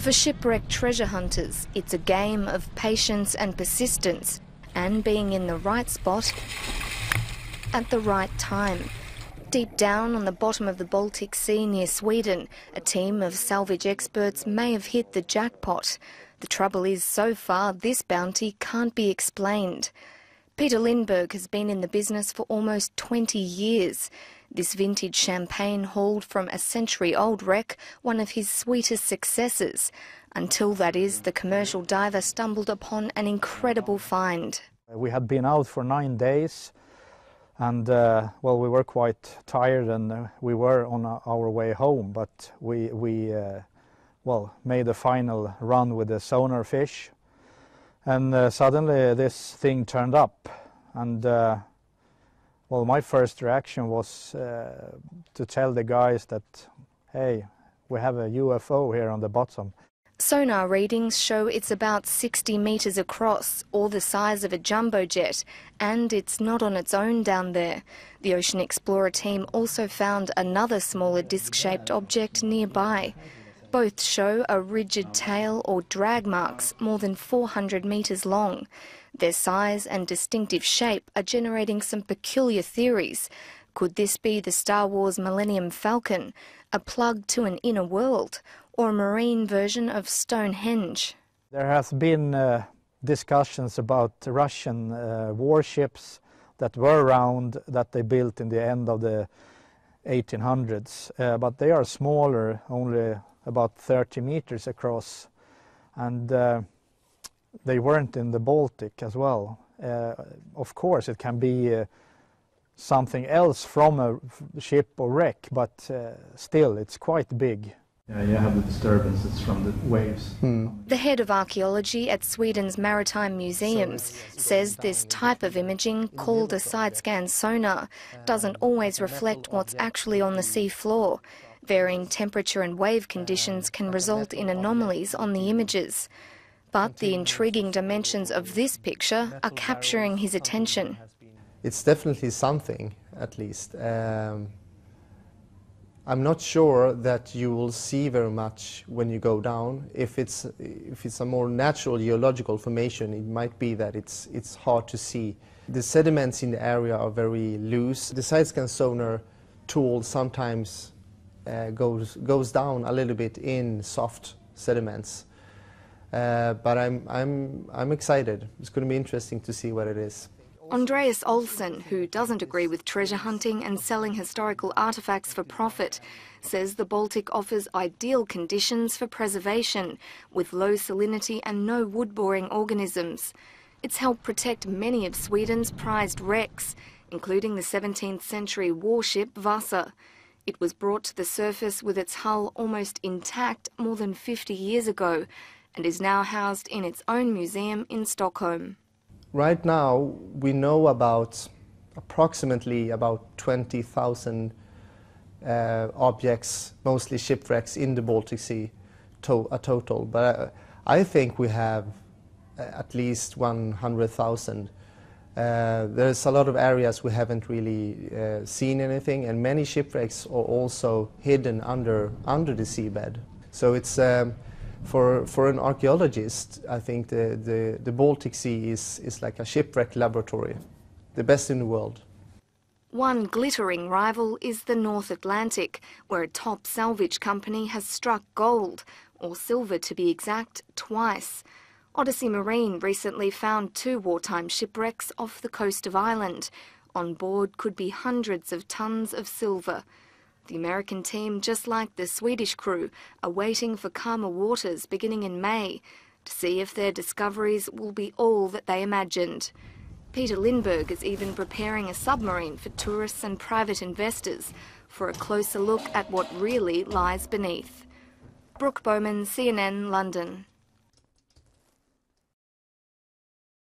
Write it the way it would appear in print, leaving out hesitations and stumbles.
For shipwrecked treasure hunters, it's a game of patience and persistence, and being in the right spot at the right time. Deep down on the bottom of the Baltic Sea near Sweden, a team of salvage experts may have hit the jackpot. The trouble is, so far, this bounty can't be explained. Peter Lindberg has been in the business for almost 20 years. This vintage champagne hauled from a century-old wreck, one of his sweetest successes. Until, that is, the commercial diver stumbled upon an incredible find. We had been out for 9 days, and well, we were quite tired, and we were on our way home, but we made a final run with the sonar fish, and suddenly this thing turned up, and well, my first reaction was to tell the guys that, hey, we have a UFO here on the bottom. Sonar readings show it's about 60 metres across, or the size of a jumbo jet, and it's not on its own down there. The Ocean Explorer team also found another smaller disc-shaped object nearby. Both show a rigid tail or drag marks more than 400 metres long. Their size and distinctive shape are generating some peculiar theories. Could this be the Star Wars Millennium Falcon, a plug to an inner world, or a marine version of Stonehenge? There has been discussions about Russian warships that were around, that they built in the end of the 1800s, but they are smaller, only about 30 meters across, and they weren't in the Baltic as well. Of course, it can be something else from a ship or wreck, but still, it's quite big. Yeah, you have the disturbances from the waves. The head of archaeology at Sweden's Maritime Museums says this type of imaging, called a side-scan sonar, doesn't always reflect what's actually on the sea floor. Varying temperature and wave conditions can result in anomalies on the images. But the intriguing dimensions of this picture are capturing his attention. It's definitely something, at least. I'm not sure that you will see very much when you go down. If it's a more natural geological formation, it might be that it's hard to see. The sediments in the area are very loose. The side-scan sonar tool sometimes goes down a little bit in soft sediments. But I'm excited. It's going to be interesting to see what it is. Andreas Olsen, who doesn't agree with treasure hunting and selling historical artefacts for profit, says the Baltic offers ideal conditions for preservation, with low salinity and no wood-boring organisms. It's helped protect many of Sweden's prized wrecks, including the 17th century warship Vasa. It was brought to the surface with its hull almost intact more than 50 years ago, and is now housed in its own museum in Stockholm. Right now, we know about approximately about 20,000 objects, mostly shipwrecks, in the Baltic Sea, a total. But I think we have at least 100,000. There's a lot of areas we haven't really seen anything, and many shipwrecks are also hidden under the seabed. So it's for an archaeologist, I think the Baltic Sea is like a shipwreck laboratory, the best in the world. One glittering rival is the North Atlantic, where a top salvage company has struck gold, or silver to be exact, twice. Odyssey Marine recently found 2 wartime shipwrecks off the coast of Ireland. On board could be hundreds of tons of silver. The American team, just like the Swedish crew, are waiting for calmer waters beginning in May to see if their discoveries will be all that they imagined. Peter Lindberg is even preparing a submarine for tourists and private investors for a closer look at what really lies beneath. Brooke Bowman, CNN, London.